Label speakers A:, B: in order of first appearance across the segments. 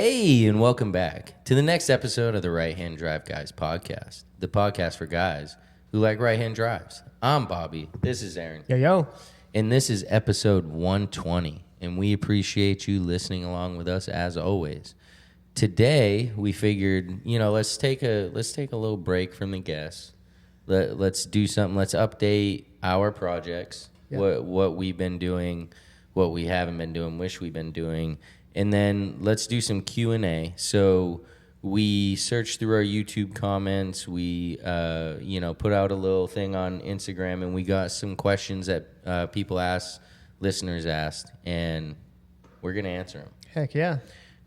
A: Hey, and welcome back to the next episode of the Right Hand Drive Guys podcast, the podcast for guys who like right-hand drives. I'm Bobby. This is Aaron.
B: Yo.
A: And this is episode 120, and we appreciate you listening along with us as always. Today, we figured, let's take a little break from the guests. Let's do something. Let's update our projects, what we've been doing, what we haven't been doing, wish we've been doing. And then let's do some Q&A. So we searched through our YouTube comments. We, put out a little thing on Instagram, and we got some questions that people asked, listeners asked, and we're gonna answer them.
B: Heck yeah.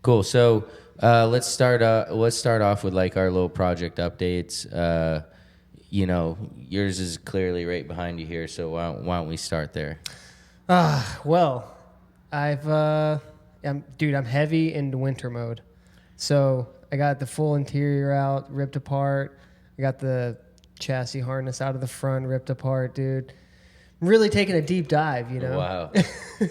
A: Cool. So let's start off with like our little project updates. Yours is clearly right behind you here. So why don't we start there?
B: Well, I'm heavy into winter mode. So I got the full interior out, ripped apart. I got the chassis harness out of the front, ripped apart, dude. I'm really taking a deep dive,
A: Wow.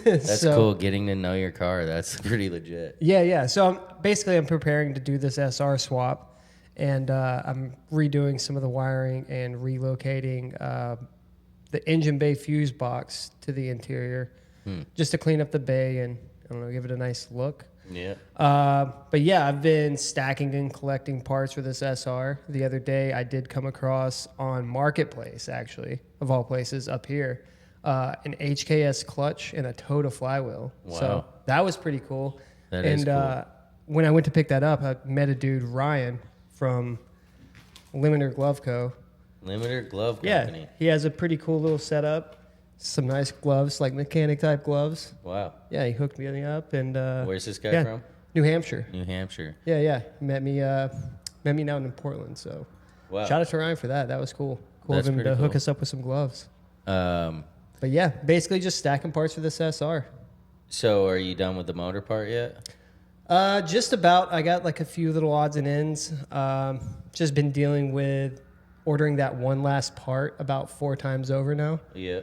A: That's cool. Getting to know your car. That's pretty legit.
B: Yeah. So I'm preparing to do this SR swap, and I'm redoing some of the wiring and relocating the engine bay fuse box to the interior just to clean up the bay and, give it a nice look.
A: Yeah.
B: But yeah, I've been stacking and collecting parts for this SR. The other day, I did come across on Marketplace, actually, of all places up here, an HKS clutch and a 𝐇𝐀𝐒 flywheel.
A: Wow.
B: So that was pretty cool.
A: That is cool.
B: When I went to pick that up, I met a dude, Ryan, from 𝐇𝐀𝐒𝐇𝐄 Co.
A: Limiter Glove
B: Yeah,
A: Company.
B: he has a pretty cool little setup. Some nice gloves, like mechanic type gloves.
A: Wow.
B: Yeah, he hooked me up. And
A: where's this guy from?
B: New Hampshire.
A: New Hampshire.
B: Yeah. Met me down in Portland. So
A: Wow.
B: shout out to Ryan for that. That was cool. Cool
A: That's
B: of him to
A: pretty
B: hook
A: cool.
B: us up with some gloves.
A: Um,
B: But yeah, basically just stacking parts for this SR.
A: so are you done with the motor part yet?
B: Just about. I got like a few little odds and ends. Just been dealing with ordering that one last part about 4 times over now.
A: Yeah.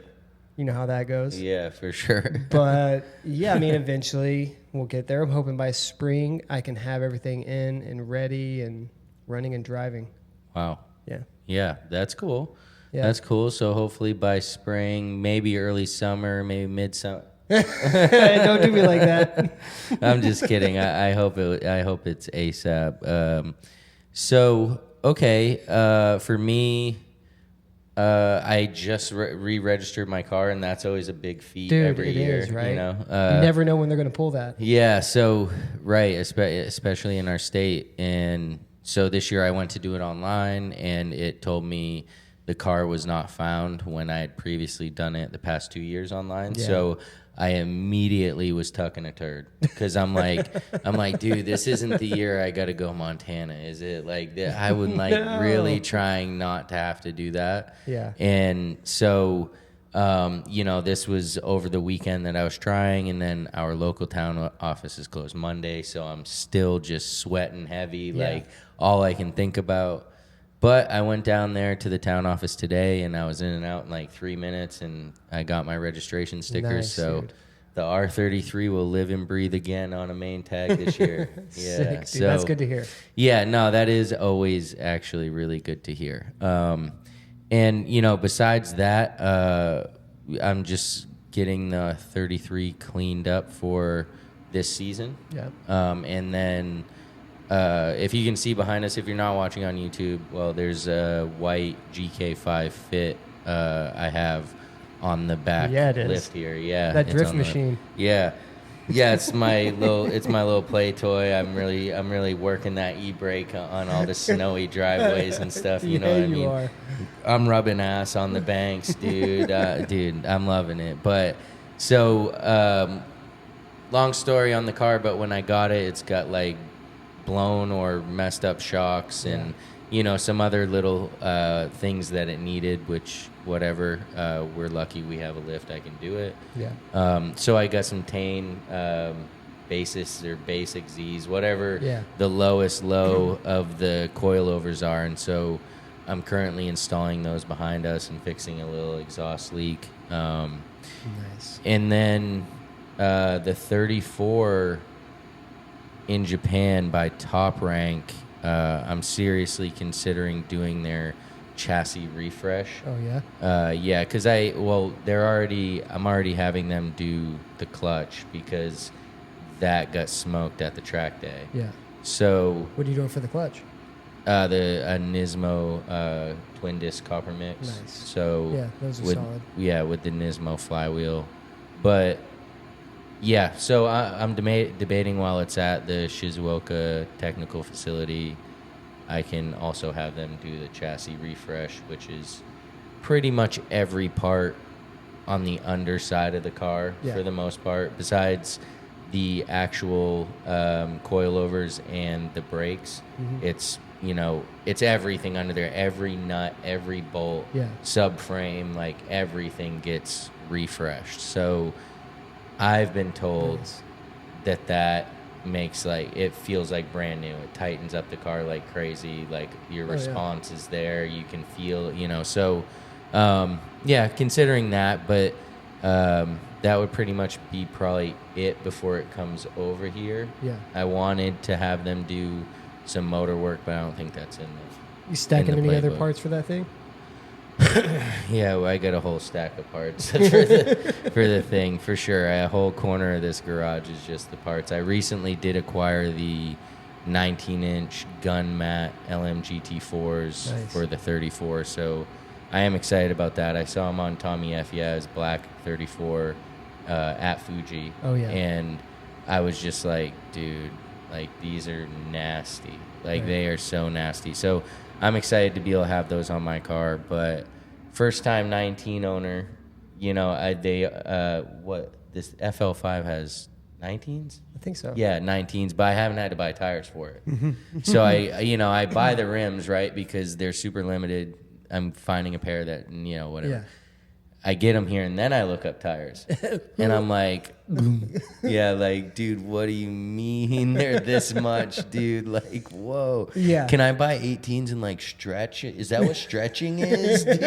B: You know how that goes.
A: Yeah, for sure.
B: But yeah, eventually we'll get there. I'm hoping by spring I can have everything in and ready and running and driving.
A: Wow.
B: Yeah.
A: Yeah, that's cool.
B: Yeah.
A: That's cool. So hopefully by spring, maybe early summer, maybe midsummer.
B: Don't do me like that.
A: I'm just kidding. I hope it's ASAP. For me, I just re-registered my car, and that's always a big feat.
B: Dude,
A: every
B: it
A: year.
B: is, right?
A: You
B: never know when they're going to pull that.
A: Yeah. So right, especially in our state, and so this year I went to do it online, and it told me the car was not found when I had previously done it the past 2 years online.
B: Yeah.
A: So I immediately was tucking a turd because I'm like, dude, this isn't the year I got to go Montana, is it? Like, I would really trying not to have to do that.
B: Yeah.
A: And so, this was over the weekend that I was trying, and then our local town office is closed Monday, so I'm still just sweating heavy, like all I can think about. But I went down there to the town office today, and I was in and out in like 3 minutes, and I got my registration stickers.
B: Nice,
A: so
B: dude.
A: the R33 will live and breathe again on a main tag this year. Yeah,
B: Sick, dude.
A: so
B: That's good to hear.
A: yeah, no, that is always actually really good to hear. And besides that, I'm just getting the 33 cleaned up for this season.
B: Yeah.
A: And then. If you can see behind us, if you're not watching on YouTube, well, there's a white GK5 Fit I have on the back lift here. Yeah,
B: that drift machine.
A: Yeah, it's my little play toy. I'm really working that e-brake on all the snowy driveways and stuff. You know what I mean?
B: You are.
A: I'm rubbing ass on the banks, dude. Dude, I'm loving it. But so, long story on the car, but when I got it, it's got like blown or messed up shocks and some other little things that it needed, which whatever, we're lucky we have a lift, I can do it. So I got some 𝐇𝐀𝐒 basis or basic Z's, whatever the lowest low of the coilovers are, and so I'm currently installing those behind us and fixing a little exhaust leak.
B: Nice.
A: And then the 34 in Japan by Top Rank. I'm seriously considering doing their chassis refresh.
B: Oh yeah.
A: Yeah, because I'm already having them do the clutch because that got smoked at the track day.
B: Yeah.
A: So
B: What are you doing for the clutch?
A: the Nismo twin disc copper mix.
B: Nice.
A: So
B: Yeah, those are solid.
A: Yeah, with the Nismo flywheel, but yeah. So I'm debating while it's at the Shizuoka technical facility. I can also have them do the chassis refresh, which is pretty much every part on the underside of the car for the most part, besides the actual coilovers and the brakes. It's it's everything under there, every nut, every bolt, subframe, like everything gets refreshed. So I've been told that makes it feels like brand new. It tightens up the car like crazy. Like your response is there. You can feel, so considering that, but that would pretty much be probably it before it comes over here. Yeah. I wanted to have them do some motor work, but I don't think that's in the
B: You stacking any other parts for that thing?
A: Yeah, well, I got a whole stack of parts for the thing, for sure. A whole corner of this garage is just the parts. I recently did acquire the 19-inch gun mat LMGT4s for the 34, so I am excited about that. I saw him on Tommy F. Black 34 at Fuji. Oh, yeah. And I was just like, dude, these are nasty. They are so nasty. So I'm excited to be able to have those on my car, but first time 19 owner, this FL5 has 19s?
B: I think so.
A: Yeah, 19s, but I haven't had to buy tires for it. So I buy the rims, right, because they're super limited. I'm finding a pair that, whatever. Yeah. I get them here, and then I look up tires. And I'm like, dude, what do you mean they're this much, dude? Whoa. Yeah. Can I buy 18s and, stretch it? Is that what stretching is, dude?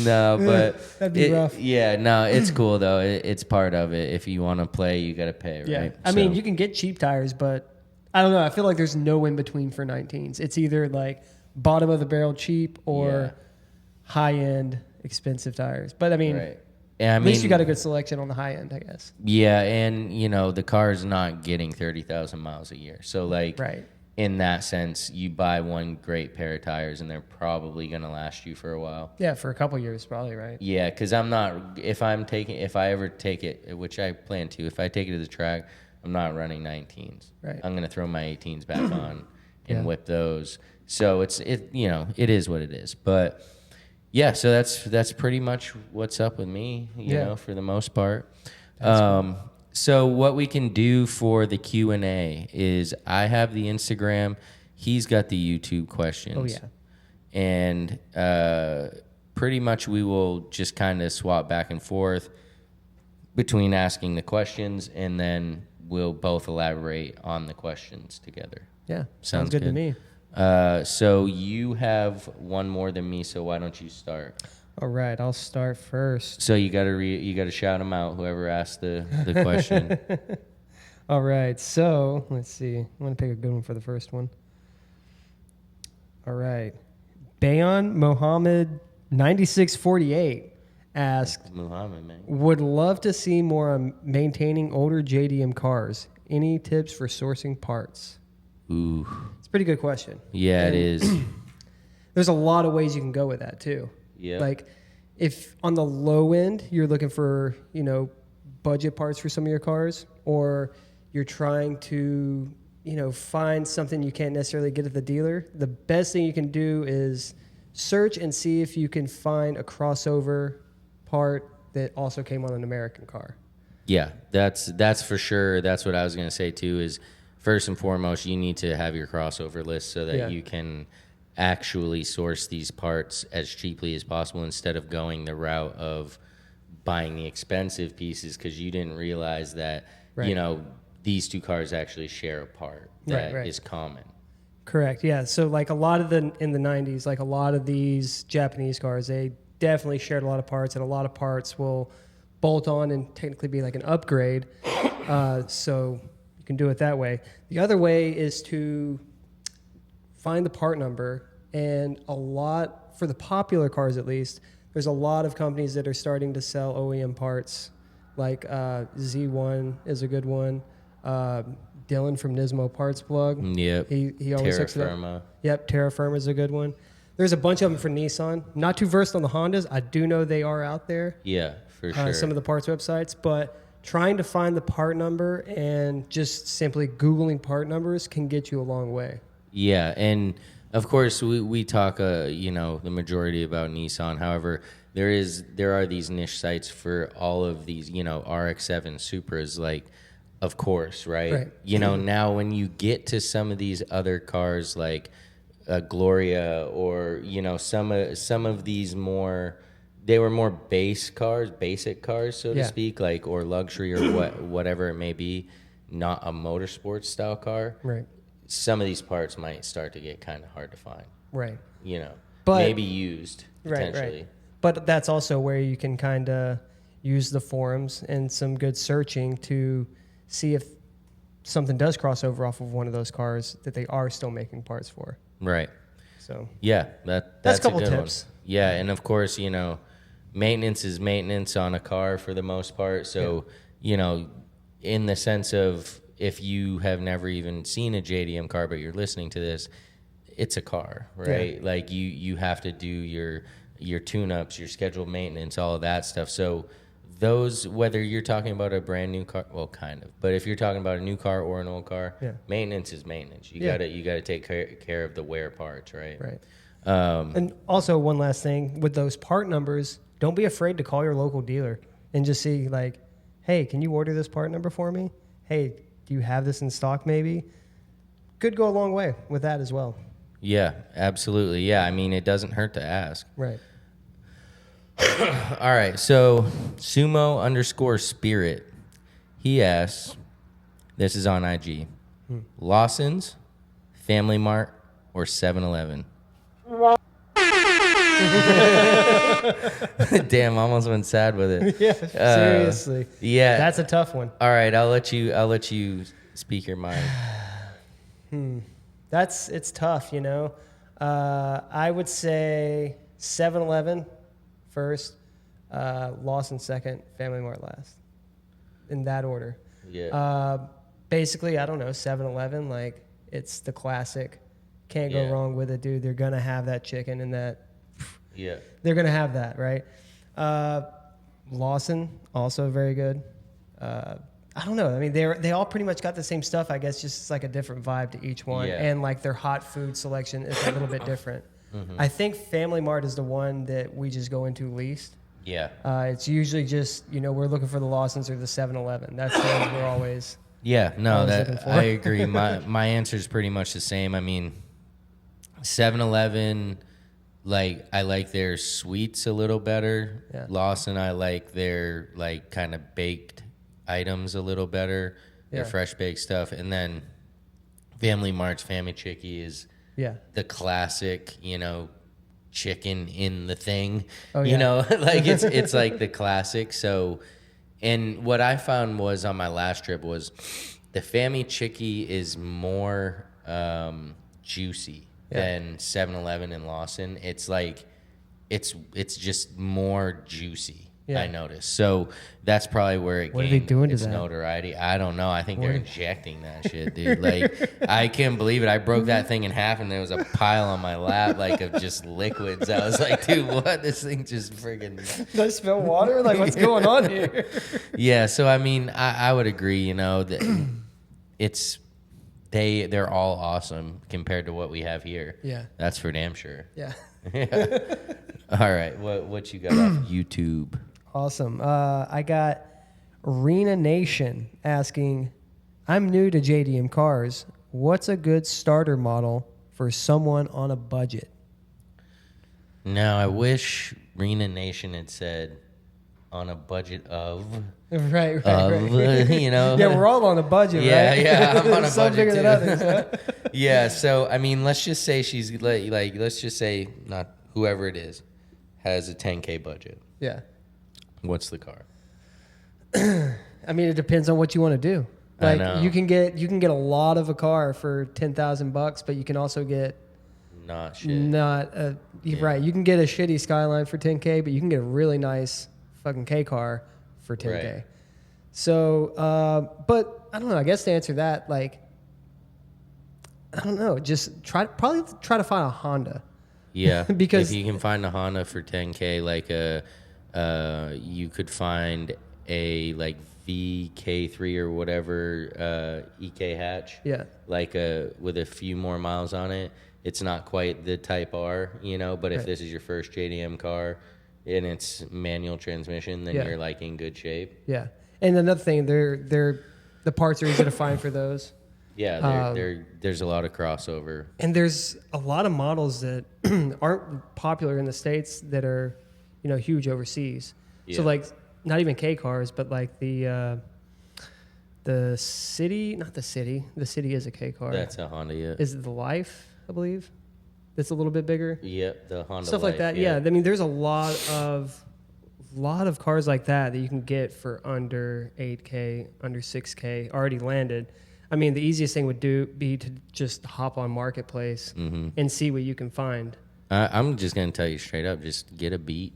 A: No, but...
B: That'd be rough.
A: Yeah, no, it's cool, though. It's part of it. If you want to play, you got to pay, right?
B: Yeah. I mean, you can get cheap tires, but I don't know. I feel like there's no in between for 19s. It's either, bottom of the barrel cheap or... high-end, expensive tires. But, I mean, at least you got a good selection on the high end, I guess.
A: Yeah, and, the car is not getting 30,000 miles a year. So, in that sense, you buy one great pair of tires, and they're probably going to last you for a while.
B: Yeah, for a couple years, probably, right?
A: Yeah, because if I ever take it, which I plan to, if I take it to the track, I'm not running 19s. Right. I'm going to throw my 18s back on and whip those. So, it is what it is. But... yeah, so that's pretty much what's up with me, you know, for the most part. Cool. So what we can do for the Q&A is I have the Instagram, he's got the YouTube questions. Oh, yeah. And pretty much we will just kind of swap back and forth between asking the questions, and then we'll both elaborate on the questions together.
B: Yeah, sounds good to me.
A: So you have one more than me, so why don't you start?
B: All right, I'll start first.
A: So you gotta shout them out, whoever asked the question.
B: All right, so let's see. I'm gonna pick a good one for the first one. All right, Bayon Mohammed 9648 asked,
A: Muhammad, man.
B: Would love to see more on maintaining older JDM cars. Any tips for sourcing parts?
A: Ooh.
B: It's a pretty good question.
A: Yeah, it is.
B: There's a lot of ways you can go with that, too. Yeah. If on the low end, you're looking for, budget parts for some of your cars, or you're trying to, find something you can't necessarily get at the dealer, the best thing you can do is search and see if you can find a crossover part that also came on an American car.
A: Yeah, that's for sure. That's what I was going to say, too, is first and foremost, you need to have your crossover list so that you can actually source these parts as cheaply as possible instead of going the route of buying the expensive pieces because you didn't realize that, these two cars actually share a part that is common.
B: Correct, yeah. So, a lot of in the 90s, a lot of these Japanese cars, they definitely shared a lot of parts, and a lot of parts will bolt on and technically be like an upgrade. So you can do it that way. The other way is to find the part number, and for the popular cars at least, there's a lot of companies that are starting to sell OEM parts, like Z1 is a good one. Dylan from Nismo Parts Plug.
A: Yep.
B: He always hooks it up.
A: Terra Firma.
B: Yep, Terra Firma is a good one. There's a bunch of them for Nissan. Not too versed on the Hondas. I do know they are out there.
A: Yeah, for sure.
B: Some of the parts websites, but trying to find the part number and just simply Googling part numbers can get you a long way.
A: Yeah, and of course we talk, the majority about Nissan. However, there are these niche sites for all of these, RX-7 Supras, like, of course, right? Now when you get to some of these other cars like Gloria, or some of these they were more basic cars, so to speak, like, or luxury, or whatever it may be, not a motorsports style car.
B: Right.
A: Some of these parts might start to get kind of hard to find.
B: Right.
A: But maybe used potentially.
B: Right. But that's also where you can kind of use the forums and some good searching to see if something does cross over off of one of those cars that they are still making parts for.
A: Right.
B: So
A: yeah, that's
B: a couple
A: a good
B: tips.
A: One. Yeah, and of course, maintenance is maintenance on a car for the most part. So, in the sense of, if you have never even seen a JDM car, but you're listening to this, it's a car, right? Yeah. Like you have to do your tune-ups, your scheduled maintenance, all of that stuff. So those, whether you're talking about a brand new car, well, kind of, but if you're talking about a new car or an old car, maintenance is maintenance. You gotta take care of the wear parts, right?
B: Right. And also, one last thing with those part numbers, don't be afraid to call your local dealer and just see, like, hey, can you order this part number for me? Hey, do you have this in stock maybe? Could go a long way with that as well.
A: Yeah, absolutely. Yeah, I mean, it doesn't hurt to ask.
B: Right.
A: All right, so sumo_spirit, he asks, this is on IG, Lawson's, Family Mart, or 7-Eleven? Damn, almost went sad with it.
B: Yeah, seriously.
A: Yeah,
B: that's a tough one.
A: All right, I'll let you speak your mind.
B: It's tough, I would say 7-Eleven first, Lawson second, Family Mart last, in that order.
A: Yeah.
B: Basically, I don't know, 7-Eleven, like, it's the classic. Can't go wrong with it, dude. They're gonna have that chicken and that.
A: Yeah.
B: They're gonna have that, right? Lawson, also very good. I don't know. I mean, they all pretty much got the same stuff. I guess just like a different vibe to each one, and like their hot food selection is a little bit different. Mm-hmm. I think Family Mart is the one that we just go into least.
A: Yeah.
B: It's usually just we're looking for the Lawsons or the 7-Eleven. That's the ones we're always.
A: Yeah. No, that I agree. My answer is pretty much the same. I mean, 7-Eleven. Like, I like their sweets a little better. Yeah. Lawson, I like their, like, kind of baked items a little better. Their fresh baked stuff. And then Family Mart's Family Chickie is the classic, chicken in the thing. Oh, yeah. Like, it's like the classic. So, and what I found was on my last trip was the Family Chickie is more juicy than 7-Eleven and Lawson. It's like, it's just more juicy, I noticed. So that's probably where it gained its notoriety. I don't know. I think they're injecting that shit, dude. Like, I can't believe it. I broke that thing in half, and there was a pile on my lap, like, of just liquids. I was like, dude, what? This thing just friggin'...
B: Did I spill water? Like, what's going on here?
A: Yeah, so, I mean, I would agree, that it's... They're all awesome compared to what we have here. Yeah. That's for damn sure.
B: Yeah.
A: All right. What you got off YouTube?
B: Awesome. I got Rena Nation asking, I'm new to JDM cars. What's a good starter model for someone on a budget?
A: Now, I wish Rena Nation had said on a budget of...
B: Right.
A: Yeah,
B: we're all on a budget, right?
A: Yeah, I'm on a
B: Some
A: budget
B: bigger
A: too.
B: than others, huh?
A: Yeah, so, I mean, let's just say she's, like, let's just say, not whoever it is, has a $10K budget.
B: Yeah.
A: What's the car?
B: I mean, it depends on what you want to do.
A: I
B: Like
A: know.
B: you can get a lot of a car for $10,000, but you can also get
A: Not shit.
B: you're right. You can get a shitty Skyline for $10K, but you can get a really nice fucking K car for $10K.
A: Right.
B: So, but I don't know. I guess to answer that, like, I don't know. Just probably try to find a Honda.
A: Yeah,
B: Because-
A: if you can find a Honda for $10K, like you could find a like VK3 or whatever EK hatch.
B: Yeah.
A: Like with a few more miles on it. It's not quite the Type R, you know. But if
B: Right.
A: this is your first JDM car and it's manual transmission, then
B: Yeah.
A: you're like in good shape.
B: Yeah. And another thing, the parts are easy to find for those.
A: Yeah, there's a lot of crossover.
B: And there's a lot of models that aren't popular in the States that are, huge overseas.
A: Yeah.
B: So like, not even K cars, but like the City, not the City. The City is a K car.
A: That's a Honda, yeah.
B: Is it the Life, I believe? It's a little bit bigger.
A: Yep, the Honda
B: Stuff
A: Life,
B: like that. Yeah. I mean, there's a lot of cars like that you can get for under 8K, under 6K, already landed. I mean, the easiest thing would be to just hop on Marketplace and see what you can find.
A: I'm just gonna tell you straight up, just get a Beat.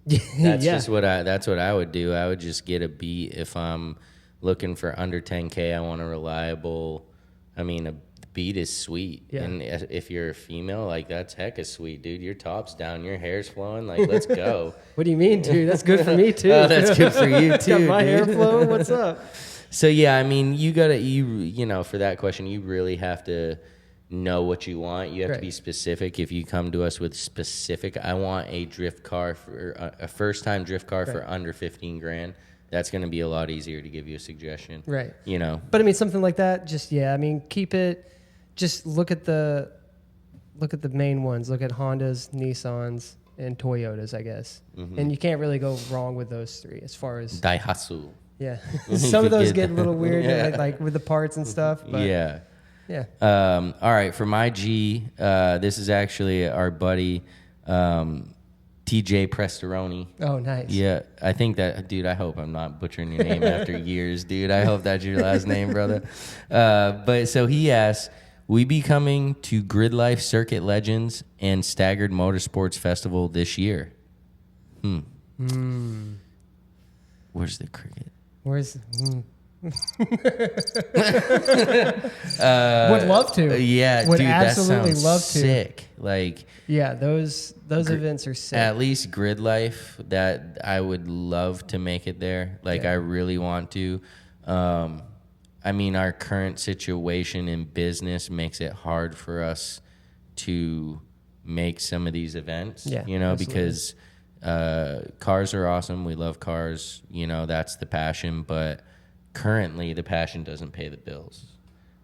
A: That's
B: Yeah.
A: just that's what I would do. I would just get a Beat if I'm looking for under 10K. I want a reliable. I mean, a Beat is sweet,
B: Yeah.
A: and if you're a female, like that's hecka sweet, dude. Your top's down, your hair's flowing. Like, let's go.
B: What do you mean, dude? That's good for me too.
A: Oh, that's good for you too.
B: Got my hair
A: dude.
B: flowing. What's up?
A: So yeah, I mean, you know, for that question, you really have to know what you want. You have to
B: Right.
A: be specific. If you come to us with specific, I want a drift car for a first time drift car for
B: Right.
A: under 15 grand. That's going to be a lot easier to give you a suggestion.
B: Right.
A: You know.
B: But I mean, something like that. Just I mean, keep it. Just look at the main ones. Look at Hondas, Nissans, and Toyotas, I guess. And you can't really go wrong with those three as far as
A: Daihatsu.
B: yeah.
A: You
B: Some of
A: could
B: those
A: get
B: get a little weird,
A: Yeah.
B: like with the parts and stuff. But
A: Yeah.
B: yeah.
A: All right, for my G, this is actually our buddy TJ Prestoroni.
B: Oh, nice.
A: Yeah, I think that, dude, I hope I'm not butchering your name after years, dude. I hope that's your last name, brother. But so he asks, we be coming to Grid Life Circuit Legends and Staggered Motorsports Festival this year. Where's the cricket?
B: Where's? Would love to.
A: Yeah,
B: Would
A: dude,
B: absolutely
A: that sounds
B: love to.
A: sick. Like,
B: Yeah, those events are sick.
A: at least Grid Life, that I would love to make it there. Like,
B: Yeah.
A: I really want to. I mean, our current situation in business makes it hard for us to make some of these events.
B: Yeah,
A: You know,
B: absolutely.
A: because cars are awesome. We love cars. You know, that's the passion. But currently, the passion doesn't pay the bills.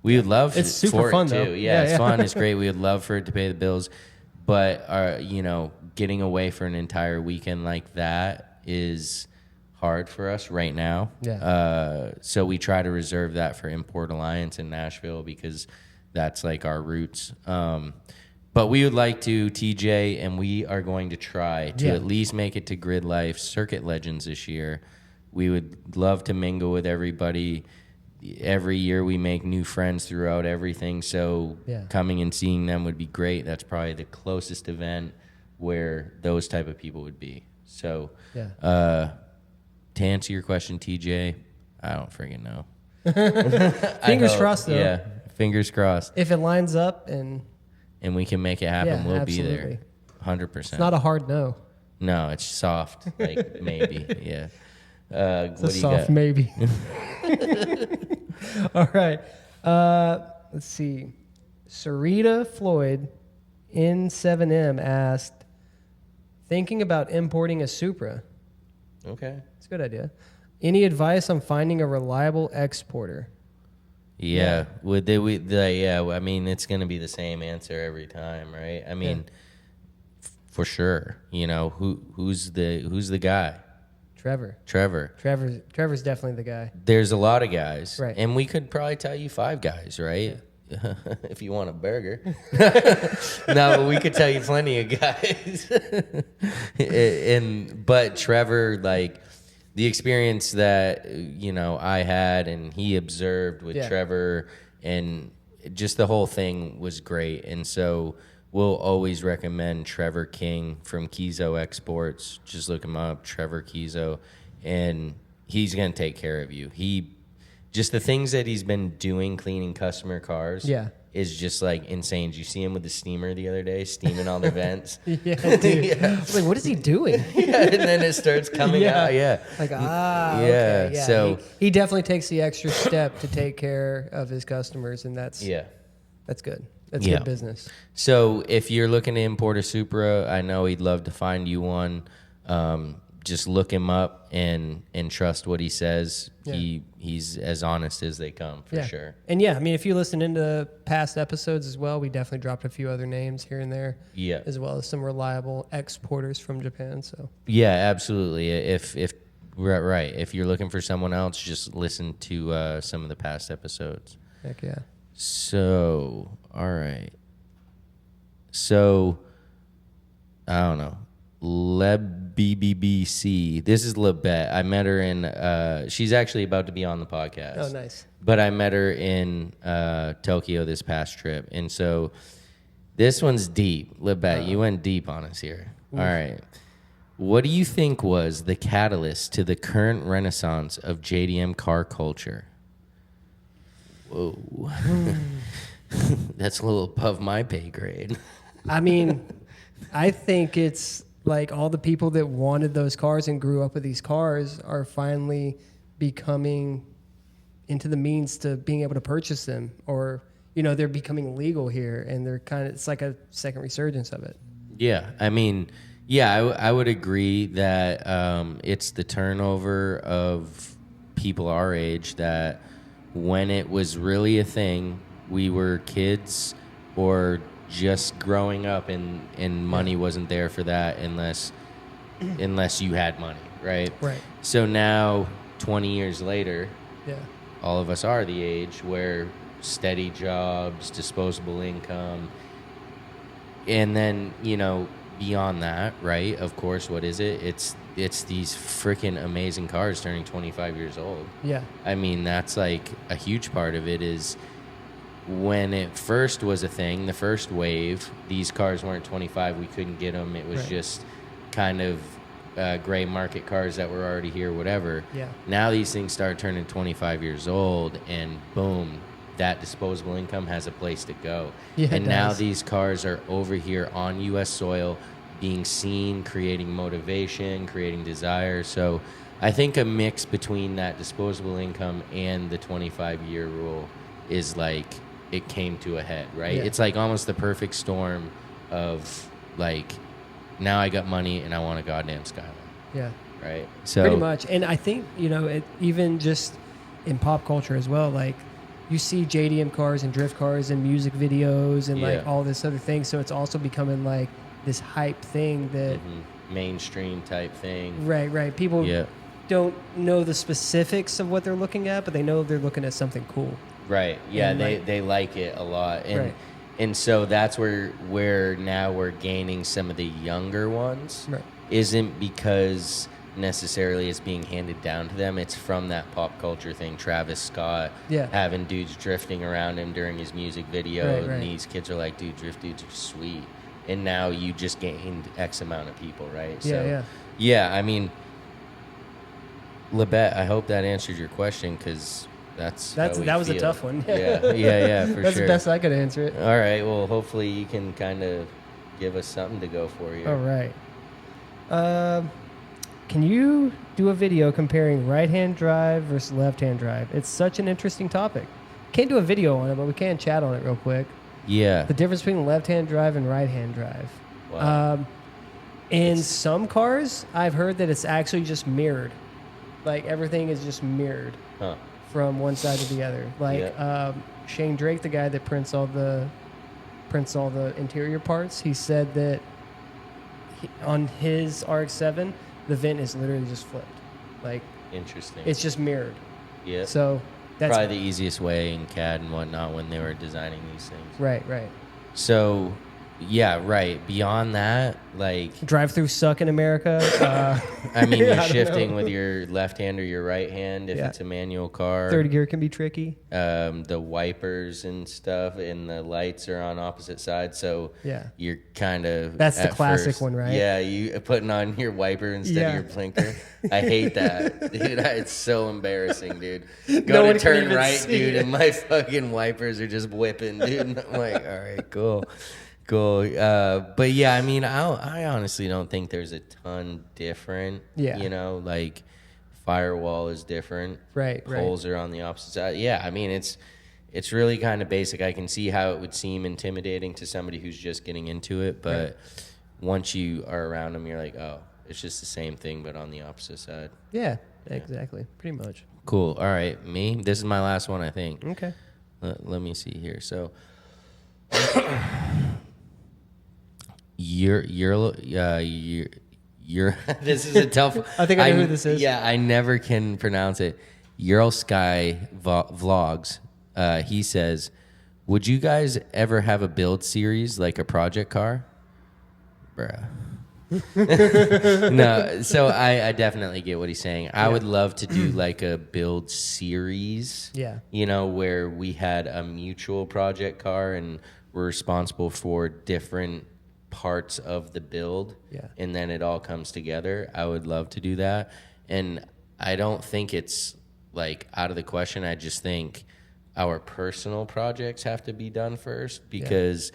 A: We would love
B: It's super
A: for
B: fun,
A: it
B: though.
A: too.
B: Yeah,
A: Yeah, it's
B: yeah.
A: fun. It's great. We would love for it to pay the bills. But you know, getting away for an entire weekend like that is hard for us right now.
B: Yeah.
A: So we try to reserve that for Import Alliance in Nashville because that's like our roots. But we would like to, TJ, and we are going to try to
B: Yeah.
A: at least make it to Grid Life Circuit Legends this year. We would love to mingle with everybody. Every year we make new friends throughout everything, so
B: Yeah.
A: coming and seeing them would be great. That's probably the closest event where those type of people would be. So,
B: Yeah.
A: to answer your question, TJ, I don't friggin' know.
B: Fingers
A: I hope-
B: crossed, though.
A: Yeah, fingers crossed.
B: If it lines up and
A: And we can make it happen.
B: Yeah,
A: We'll
B: absolutely.
A: be there, 100%.
B: it's not a hard no.
A: No, it's soft, like maybe. Yeah.
B: It's
A: What
B: a
A: do you
B: soft
A: got?
B: maybe. All right. Let's see. Sarita Floyd N7M asked, thinking about importing a Supra.
A: Okay.
B: It's a good idea. Any advice on finding a reliable exporter?
A: Yeah. I mean, it's going to be the same answer every time, right? I mean, for sure. You know, who's the guy?
B: Trevor. Trevor's definitely the guy.
A: There's a lot of guys.
B: Right.
A: And we could probably tell you 5 guys, right? If you want a burger. No, but we could tell you plenty of guys. But Trevor, like, the experience that, you know, I had and he observed with Trevor, and just the whole thing was great. And so we'll always recommend Trevor King from 𝐇𝐀𝐒𝐆 Exports. Just look him up, Trevor 𝐇𝐀𝐒𝐆, and he's going to take care of you. Just the things that he's been doing cleaning customer cars is just like insane. Did you see him with the steamer the other day, steaming all the vents?
B: Yeah, dude. I was like, what is he doing?
A: And then it starts coming out. Yeah.
B: Like, okay. Yeah.
A: So
B: he definitely takes the extra step to take care of his customers, and that's good. That's good business.
A: So if you're looking to import a Supra, I know he'd love to find you one. Just look him up and trust what he says. Yeah. He's as honest as they come, for sure.
B: And I mean, if you listen into past episodes as well, we definitely dropped a few other names here and there. Yeah. As well as some reliable exporters from Japan. So
A: yeah, absolutely. If right, if you're looking for someone else, just listen to some of the past episodes.
B: Heck yeah.
A: So all right. So I don't know. BBBC. This is Lebet. I met her in. She's actually about to be on the podcast.
B: Oh, nice.
A: But I met her in Tokyo this past trip, and so this one's deep. Lebet, you went deep on us here. Oof. All right. What do you think was the catalyst to the current renaissance of JDM car culture? Whoa. That's a little above my pay grade.
B: I mean, I think it's like all the people that wanted those cars and grew up with these cars are finally becoming into the means to being able to purchase them, or, you know, they're becoming legal here, and they're it's like a second resurgence of it.
A: Yeah. I mean, I would agree that it's the turnover of people our age that when it was really a thing, we were kids or just growing up and money wasn't there for that unless you had money, right?
B: Right.
A: So now, 20 years later, all of us are the age where steady jobs, disposable income, and then, you know, beyond that, right? Of course, what is it? It's these freaking amazing cars turning 25 years old.
B: Yeah.
A: I mean, that's like a huge part of it is when it first was a thing, the first wave, these cars weren't 25. We couldn't get them. It was just kind of gray market cars that were already here, whatever.
B: Yeah.
A: Now these things start turning 25 years old, and boom, that disposable income has a place to go.
B: Yeah,
A: and now these cars are over here on U.S. soil, being seen, creating motivation, creating desire. So I think a mix between that disposable income and the 25-year rule is like it came to a head, right? It's like almost the perfect storm of like, now I got money and I want a goddamn Skyline.
B: Yeah.
A: Right? So
B: pretty much. And I think, you know, even just in pop culture as well, like you see JDM cars and drift cars and music videos and like all this other thing. So it's also becoming like this hype thing that
A: mainstream type thing.
B: Right. People don't know the specifics of what they're looking at, but they know they're looking at something cool.
A: Right. Yeah, and they like it a lot. And and so that's where now we're gaining some of the younger ones.
B: Right.
A: Isn't because necessarily it's being handed down to them. It's from that pop culture thing. Travis Scott having dudes drifting around him during his music video. And these kids are like, dude, drift dudes are sweet. And now you just gained X amount of people, right? Yeah, I mean, Lebet, I hope that answered your question, because that
B: was a tough one.
A: Yeah, for sure.
B: That's the best I could answer it.
A: All right, well, hopefully you can kind of give us something to go for here.
B: All right. Can you do a video comparing right-hand drive versus left-hand drive? It's such an interesting topic. Can't do a video on it, but we can chat on it real quick.
A: Yeah.
B: The difference between left-hand drive and right-hand drive.
A: Wow.
B: In some cars, I've heard that it's actually just mirrored. Like, everything is just mirrored from one side to the other. Like, Shane Drake, the guy that prints all the interior parts, he said that on his RX-7, the vent is literally just flipped. Like,
A: interesting.
B: It's just mirrored.
A: Yeah.
B: So that's
A: probably the easiest way in CAD and whatnot when they were designing these things.
B: Right.
A: So Yeah, right. Beyond that, like,
B: Drive-through suck in America.
A: I mean,
B: I
A: you're
B: don't
A: shifting
B: know.
A: with your left hand or your right hand if
B: Yeah.
A: it's a manual car.
B: Third gear can be tricky.
A: The wipers and stuff and the lights are on opposite sides, so
B: Yeah.
A: you're kind of
B: That's the
A: at
B: classic
A: first,
B: one, right?
A: Yeah, you putting on your wiper instead
B: Yeah.
A: of your blinker. I hate that, dude. It's so embarrassing, dude.
B: No
A: Go
B: one
A: to
B: can
A: turn
B: even
A: right,
B: see
A: dude,
B: it.
A: and my fucking wipers are just whipping, dude. And I'm like, all right, cool. Cool. But yeah, I mean, I honestly don't think there's a ton different.
B: Yeah.
A: You know, like firewall is different.
B: Right, right.
A: Poles are on the opposite side. Yeah, I mean, it's really kind of basic. I can see how it would seem intimidating to somebody who's just getting into it, but once you are around them, you're like, oh, it's just the same thing, but on the opposite side.
B: Yeah, exactly. Pretty much.
A: Cool. All right, me. This is my last one, I think.
B: Okay.
A: Let me see here. So. You're this is a tough.
B: I think I know who this is.
A: Yeah, I never can pronounce it. Ural Sky Vlogs. He says, "Would you guys ever have a build series like a project car?" Bruh. No, so I definitely get what he's saying. I would love to do like a build series.
B: Yeah.
A: You know, where we had a mutual project car and we're responsible for different parts of the build.
B: Yeah.
A: And then it all comes together. I would love to do that. And I don't think it's like out of the question. I just think our personal projects have to be done first because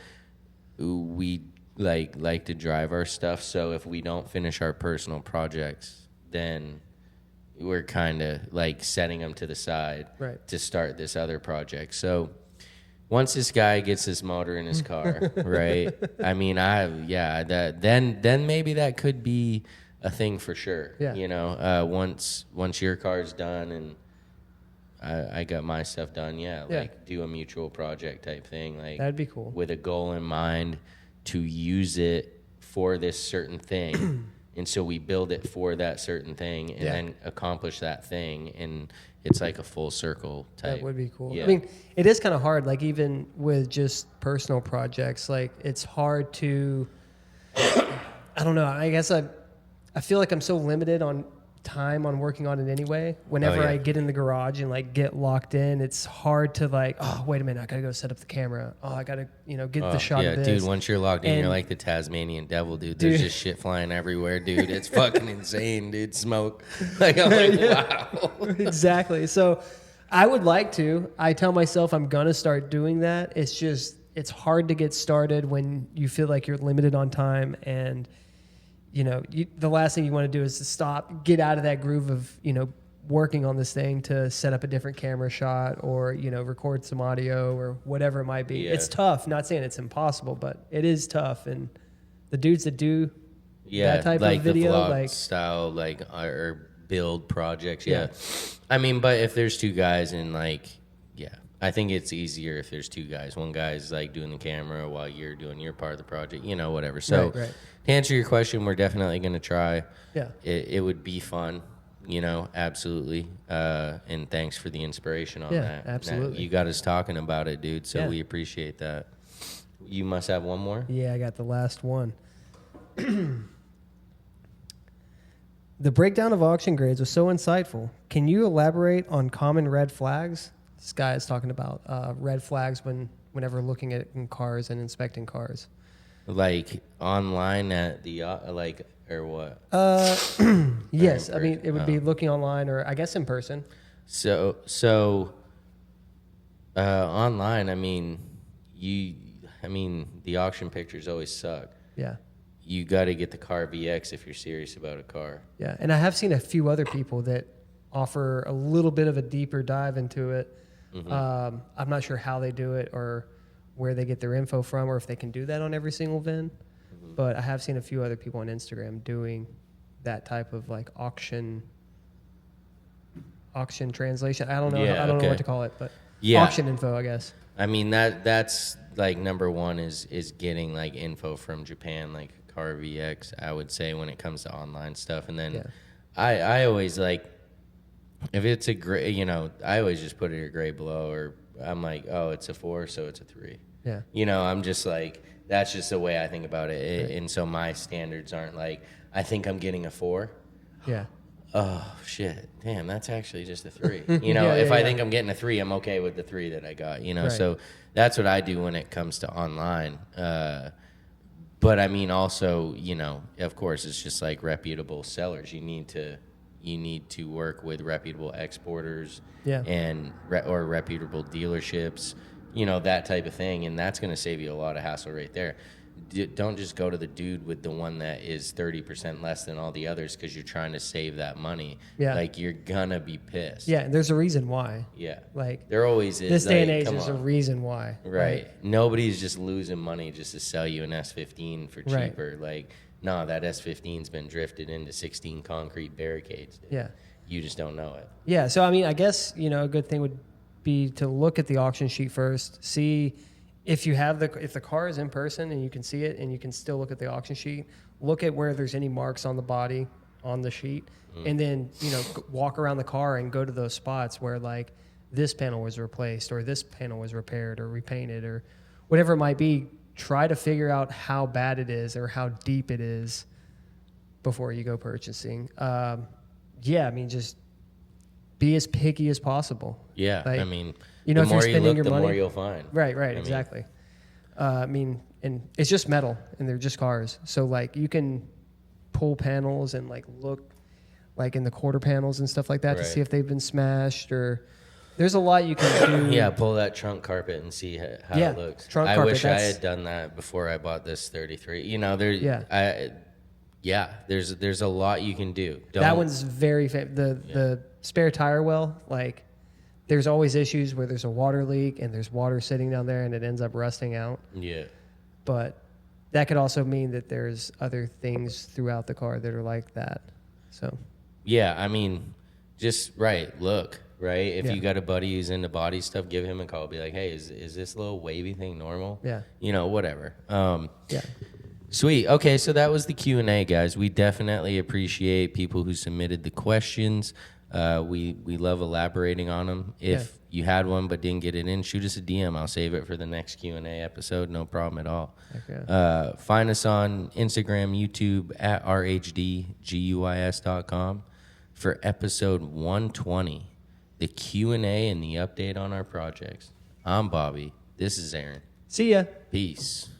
A: we like to drive our stuff. So if we don't finish our personal projects, then we're kind of like setting them to the side to start this other project. So once this guy gets this motor in his car, right? I mean, then maybe that could be a thing for sure.
B: Yeah.
A: You know, once your car's done and I got my stuff done, like do a mutual project type thing, like
B: That'd be cool.
A: with a goal in mind to use it for this certain thing. And so we build it for that certain thing and then accomplish that thing. And it's like a full circle type.
B: That would be cool.
A: Yeah.
B: I mean, it is kind of hard, like even with just personal projects, like it's hard to, I don't know, I guess I feel like I'm so limited on time on working on it anyway. Whenever I get in the garage and like get locked in, it's hard to like, oh, wait a minute, I gotta go set up the camera. Oh, I gotta, get the shot of this.
A: Dude, once you're logged in, you're like the Tasmanian devil, dude. There's just shit flying everywhere, dude. It's fucking insane, dude. Smoke. Like, I'm like, wow.
B: Exactly. So I would like to. I tell myself I'm gonna start doing that. It's just, it's hard to get started when you feel like you're limited on time and the last thing you want to do is to stop, get out of that groove of, working on this thing to set up a different camera shot or, record some audio or whatever it might be. Yeah. It's tough. Not saying it's impossible, but it is tough. And the dudes that do that type of video,
A: the vlog style, or build projects. Yeah. I mean, but if there's two guys and I think it's easier if there's two guys. One guy's like doing the camera while you're doing your part of the project, whatever. So
B: right.
A: To answer your question, we're definitely going to try.
B: Yeah.
A: It would be fun, absolutely. And thanks for the inspiration on that.
B: Absolutely.
A: You got us talking about it, dude. So we appreciate that. You must have one more?
B: Yeah, I got the last one. The breakdown of auction grades was so insightful. Can you elaborate on common red flags? This guy is talking about red flags whenever looking at cars and inspecting cars.
A: Like online at the or what?
B: Yes, I mean it would be looking online or I guess in person.
A: So online, I mean the auction pictures always suck.
B: Yeah.
A: You got to get the car VX if you're serious about a car.
B: Yeah, and I have seen a few other people that offer a little bit of a deeper dive into it. Mm-hmm. I'm not sure how they do it or where they get their info from or if they can do that on every single VIN. Mm-hmm. But I have seen a few other people on Instagram doing that type of like auction translation. I don't know. I don't know what to call it, but auction info, I guess. I
A: mean, that's like number one is getting like info from Japan, like car VX, I would say, when it comes to online stuff. And then I always like, if it's a gray, I always just put it a gray below, or I'm like, oh, it's a 4, so it's a 3.
B: Yeah.
A: You know, I'm just like, that's just the way I think about it. Right. And so my standards aren't like, I think I'm getting a 4.
B: Yeah.
A: Oh, shit. Damn, that's actually just a 3. You know, if I think I'm getting a 3, I'm okay with the 3 that I got, you know?
B: Right.
A: So that's what I do when it comes to online. But I mean, also, you know, of course, it's just like reputable sellers. You need to work with reputable exporters and or reputable dealerships, you know, that type of thing. And that's going to save you a lot of hassle right there. Don't just go to the dude with the one that is 30% less than all the others because you're trying to save that money.
B: Yeah.
A: Like, you're going to be pissed.
B: Yeah, and there's a reason why.
A: Yeah.
B: Like,
A: there always is.
B: This day and age, there's a reason why.
A: Right. Nobody's just losing money just to sell you an S15 for cheaper. Right. Like, no, that S15's been drifted into 16 concrete barricades. Dude.
B: Yeah.
A: You just don't know it.
B: Yeah, so, I mean, I guess, you know, a good thing would be to look at the auction sheet first, see if the car is in person and you can see it and you can still look at the auction sheet, look at where there's any marks on the body on the sheet, and then, you know, walk around the car and go to those spots where, like, this panel was replaced or this panel was repaired or repainted or whatever it might be. Try to figure out how bad it is or how deep it is before you go purchasing. I mean, just be as picky as possible.
A: Yeah,
B: like,
A: I mean,
B: you know,
A: the
B: if you're
A: more you
B: spending
A: look,
B: your
A: the
B: money,
A: more you'll find.
B: Right, exactly. I mean, and it's just metal, and they're just cars. So, like, you can pull panels and, like, look, like, in the quarter panels and stuff like that to see if they've been smashed or... There's a lot you can do.
A: Yeah, pull that trunk carpet and see how it looks. I wish I had done that before I bought this 33. You know, there's a lot you can do.
B: That one's very the spare tire well, like, there's always issues where there's a water leak and there's water sitting down there and it ends up rusting out.
A: Yeah.
B: But that could also mean that there's other things throughout the car that are like that. So.
A: Yeah, I mean, just look. Right? If you got a buddy who's into body stuff, give him a call. Be like, hey, is this little wavy thing normal?
B: Yeah.
A: You know, whatever. Sweet. Okay, so that was the Q&A, guys. We definitely appreciate people who submitted the questions. We love elaborating on them. If you had one but didn't get it in, shoot us a DM. I'll save it for the next Q&A episode. No problem at all. Okay. Find us on Instagram, YouTube, at rhdguis.com for episode 120. The Q&A and the update on our projects. I'm Bobby. This is Aaron.
B: See ya.
A: Peace.